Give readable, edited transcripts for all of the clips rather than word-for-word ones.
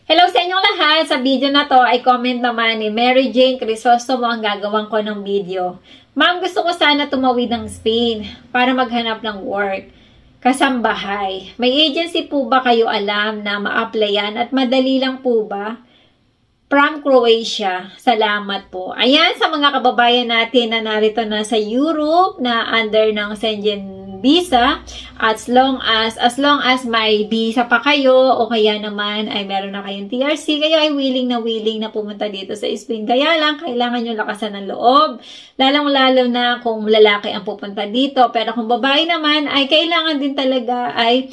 Hello sa inyong lahat! Sa video na to ay comment naman ni Mary Jane Crisostomo ang gagawin ko ng video. Ma'am, gusto ko sana tumawid ng Spain para maghanap ng work. Kasambahay. May agency po ba kayo alam na ma-applyan at madali lang po ba? From Croatia. Salamat po. Ayan sa mga kababayan natin na narito na sa Europe na under ng Schengen visa, as long as may visa pa kayo o kaya naman ay meron na kayong TRC, kayo ay willing na pumunta dito sa Spain. Kaya lang, kailangan nyo lakasan ng loob. Lalong-lalo na kung lalaki ang pupunta dito. Pero kung babae naman, ay kailangan din talaga ay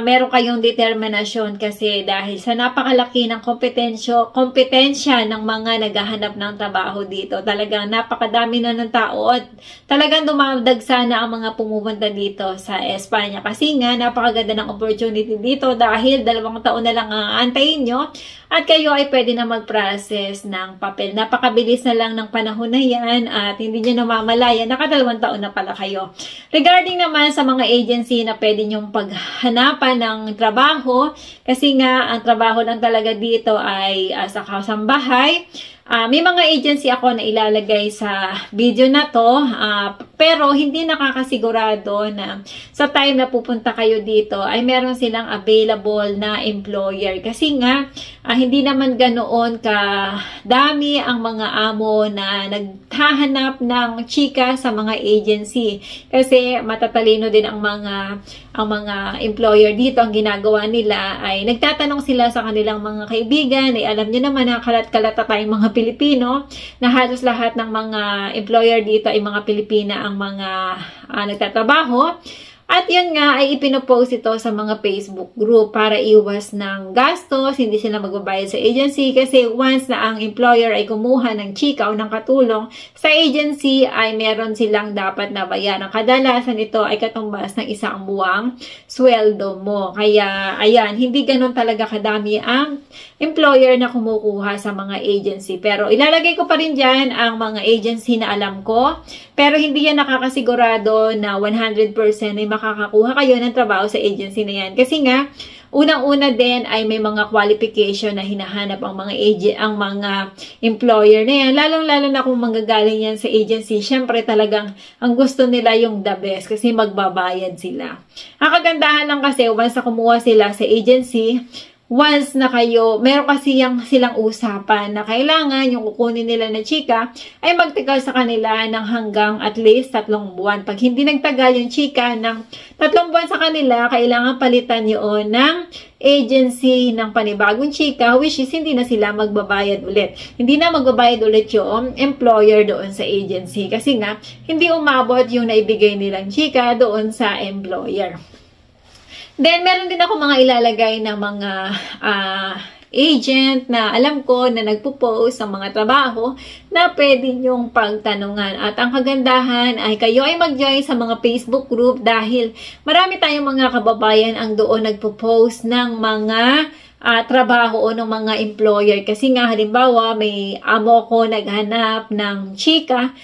meron kayong determinasyon kasi dahil sa napakalaki ng kompetensya ng mga naghahanap ng trabaho dito. Talagang napakadami na ng tao at talagang dumadag sana ang mga pumupunta dito sa Espanya kasi nga napakaganda ng opportunity dito dahil 2 taon na lang ang aantayin nyo at kayo ay pwede na mag-process ng papel. Napakabilis na lang ng panahon na yan at hindi nyo namamalaya, naka 2 taon na pala kayo. Regarding naman sa mga agency na pwede nyong paghanapan ng trabaho, kasi nga ang trabaho lang talaga dito ay sa kasambahay. May mga agency ako na ilalagay sa video na to, pero hindi nakakasigurado na sa time na pupunta kayo dito ay meron silang available na employer. Kasi nga, hindi naman ganoon kadami ang mga amo na naghahanap ng chika sa mga agency. Kasi matatalino din ang mga employer dito. Ang ginagawa nila ay nagtatanong sila sa kanilang mga kaibigan. Ay alam nyo naman na kalat-kalata tayong mga Pilipino na halos lahat ng mga employer dito ay mga Pilipina ang mga nagtatrabaho. At yun nga ay ipinopost ito sa mga Facebook group para iwas ng gastos, hindi sila magbabayad sa agency kasi once na ang employer ay kumuha ng chika o ng katulong sa agency ay meron silang dapat na bayaran. Kadalasan ito ay katumbas ng 1 buwang sweldo mo. Kaya ayan, hindi ganun talaga kadami ang employer na kumukuha sa mga agency. Pero ilalagay ko pa rin dyan ang mga agency na alam ko. Pero hindi yan nakakasigurado na 100% ay makakakuha kayo ng trabaho sa agency na yan. Kasi nga, unang-una din ay may mga qualification na hinahanap ang mga employer na yan. Lalong-lalo na kung manggagaling yan sa agency, syempre talagang ang gusto nila yung the best kasi magbabayad sila. Ang kagandahan lang kasi, once na kumuha sila sa agency, once na kayo, meron kasi silang usapan na kailangan yung kukunin nila na chika ay magtagal sa kanila ng hanggang at least 3 buwan. Pag hindi nagtagal yung chika ng 3 buwan sa kanila, kailangan palitan yun ng agency ng panibagong chika, which is hindi na sila magbabayad ulit. Hindi na magbabayad ulit yung employer doon sa agency kasi nga hindi umabot yung naibigay nilang chika doon sa employer. Then, meron din ako mga ilalagay na mga agent na alam ko na nagpo-post sa mga trabaho na pwede nyong pagtanungan. At ang kagandahan ay kayo ay mag-join sa mga Facebook group dahil marami tayong mga kababayan ang doon nagpo-post ng mga trabaho o ng mga employer. Kasi nga, halimbawa, may amo ko naghanap ng chika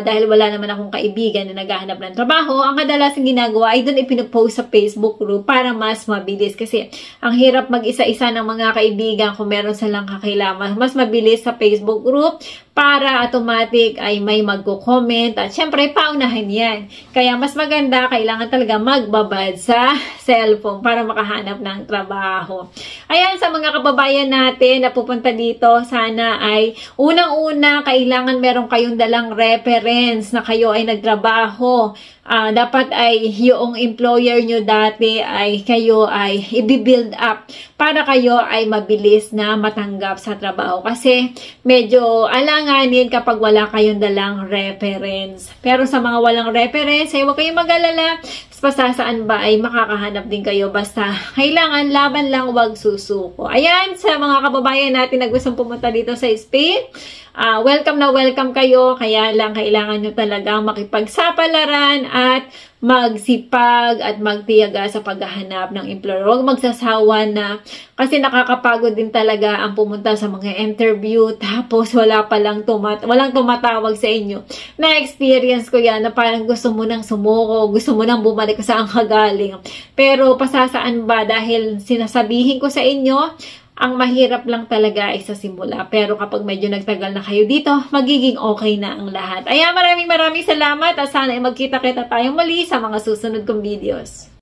dahil wala naman akong kaibigan na naghahanap ng trabaho. Ang kadalasang ginagawa ay doon ipinopost sa Facebook group para mas mabilis. Kasi ang hirap mag-isa-isa ng mga kaibigan kung meron silang kakailangan. Mas mabilis sa Facebook group para automatic ay may magko-comment at syempre paunahan yan. Kaya mas maganda, kailangan talaga magbabad sa cellphone para makahanap ng trabaho. Ayan, sa mga kababayan natin na pupunta dito, sana ay unang-una kailangan meron kayong dalang reference na kayo ay nagtrabaho. Dapat ay yung employer nyo dati ay kayo ay i-build up para kayo ay mabilis na matanggap sa trabaho. Kasi medyo alanganin kapag wala kayong dalang reference. Pero sa mga walang reference, ay huwag kayong mag-alala. Saan ba ay makakahanap din kayo. Basta kailangan laban lang, wag susuko. Ayan, sa mga kababayan natin na gustong pumunta dito sa Spain, welcome na welcome kayo. Kaya lang kailangan nyo talagang makipagsapalaran at magsipag at magtiyaga sa paghahanap ng employer. Huwag magsasawa na kasi nakakapagod din talaga ang pumunta sa mga interview tapos walang tumatawag sa inyo. Na-experience ko yan na parang gusto mo nang sumuko, gusto mo nang bumalik saan ka galing. Pero pasasaan ba dahil sinasabihin ko sa inyo Ang mahirap lang talaga ay sa simula. Pero kapag medyo nagtagal na kayo dito, magiging okay na ang lahat. Ayan, maraming salamat at sana ay magkita-kita tayong muli sa mga susunod kong videos.